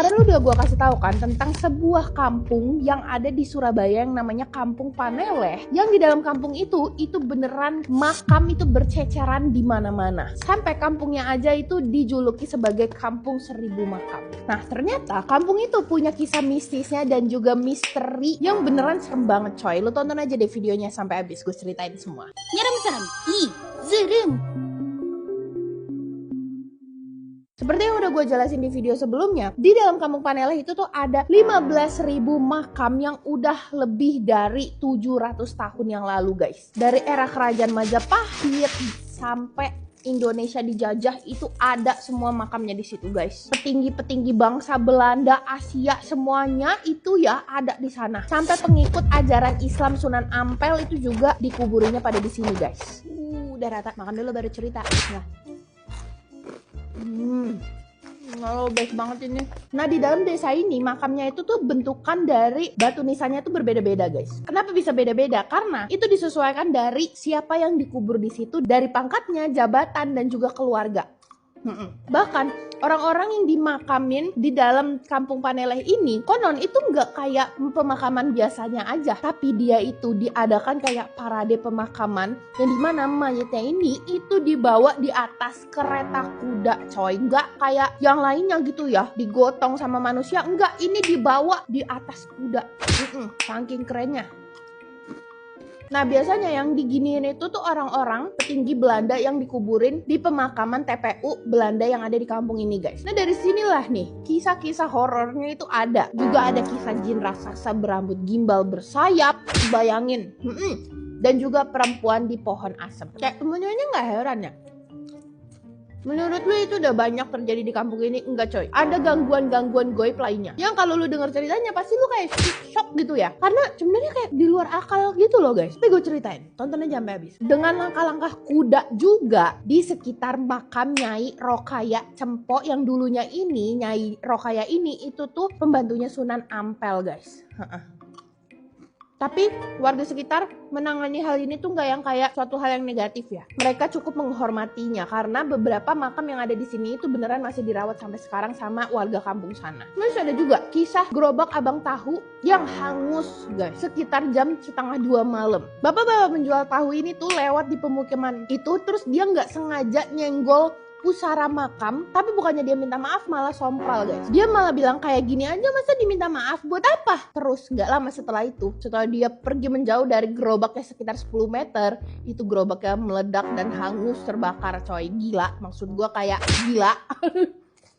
Kemarin udah gue kasih tahu kan tentang sebuah kampung yang ada di Surabaya yang namanya Kampung Paneleh. Yang di dalam kampung itu beneran makam itu berceceran di mana-mana. Sampai kampungnya aja itu dijuluki sebagai Kampung 1000 Makam. Nah, ternyata kampung itu punya kisah mistisnya dan juga misteri yang beneran serem banget, coy. Lu tonton aja deh videonya sampai habis, gue ceritain semua. Serem-serem, serem. Seperti yang udah gue jelasin di video sebelumnya, di dalam Kampung Paneleh itu tuh ada 15.000 makam yang udah lebih dari 700 tahun yang lalu, guys. Dari era kerajaan Majapahit sampai Indonesia dijajah itu ada semua makamnya di situ, guys. Petinggi-petinggi bangsa Belanda, Asia, semuanya itu ya ada di sana. Sampai pengikut ajaran Islam Sunan Ampel itu juga dikuburinya pada di sini, guys. Udah rata, makan dulu baru cerita. Nah. Kalau baik banget ini. Nah, di dalam desa ini makamnya itu tuh bentukan dari batu nisannya tuh berbeda-beda, guys. Kenapa bisa beda-beda? Karena itu disesuaikan dari siapa yang dikubur di situ, dari pangkatnya, jabatan, dan juga keluarga. Bahkan orang-orang yang dimakamin di dalam Kampung Paneleh ini konon itu nggak kayak pemakaman biasanya aja, tapi dia itu diadakan kayak parade pemakaman yang dimana mayatnya ini itu dibawa di atas kereta kuda, coy. Nggak kayak yang lainnya gitu ya, digotong sama manusia. Enggak, ini dibawa di atas kuda. Saking kerennya. Nah, biasanya yang diginiin itu tuh orang-orang petinggi Belanda yang dikuburin di pemakaman TPU Belanda yang ada di kampung ini, guys. Nah, dari sinilah nih kisah-kisah horornya itu ada. Juga ada kisah jin raksasa berambut gimbal bersayap, bayangin. Dan juga perempuan di pohon asem. Kayak temennya nggak heran ya? Menurut lu itu udah banyak terjadi di kampung ini? Enggak, coy. Ada gangguan-gangguan goib lainnya yang kalau lu denger ceritanya pasti lu kayak shock gitu ya, karena sebenarnya kayak di luar akal gitu loh, guys. Tapi gue ceritain, tonton aja sampai habis. Dengan langkah-langkah kuda juga di sekitar makam Nyai Rokaya Cempok yang dulunya ini Nyai Rokaya ini itu tuh pembantunya Sunan Ampel, guys. Tapi warga sekitar menangani hal ini tuh nggak yang kayak suatu hal yang negatif ya. Mereka cukup menghormatinya karena beberapa makam yang ada di sini itu beneran masih dirawat sampai sekarang sama warga kampung sana. Terus ada juga kisah gerobak abang tahu yang hangus, guys, sekitar jam 1:30 malam. Bapak-bapak penjual tahu ini tuh lewat di pemukiman itu, terus dia nggak sengaja nyenggol pusara makam, tapi bukannya dia minta maaf malah sompral, guys. Dia malah bilang kayak gini aja, masa diminta maaf buat apa? Terus nggak lama setelah itu, setelah dia pergi menjauh dari gerobaknya sekitar 10 meter, itu gerobaknya meledak dan hangus terbakar, coy. Gila, maksud gua kayak gila.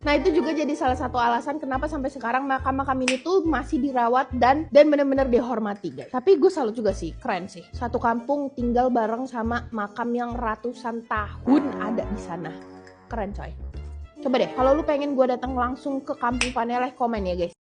Nah, itu juga jadi salah satu alasan kenapa sampai sekarang makam-makam ini tuh masih dirawat dan benar-benar dihormati, guys. Tapi gue salut juga sih, keren sih. Satu kampung tinggal bareng sama makam yang ratusan tahun ada di sana. Keren, coy. Coba deh, kalau lu pengen gue datang langsung ke Kampung Paneleh, komen ya, guys.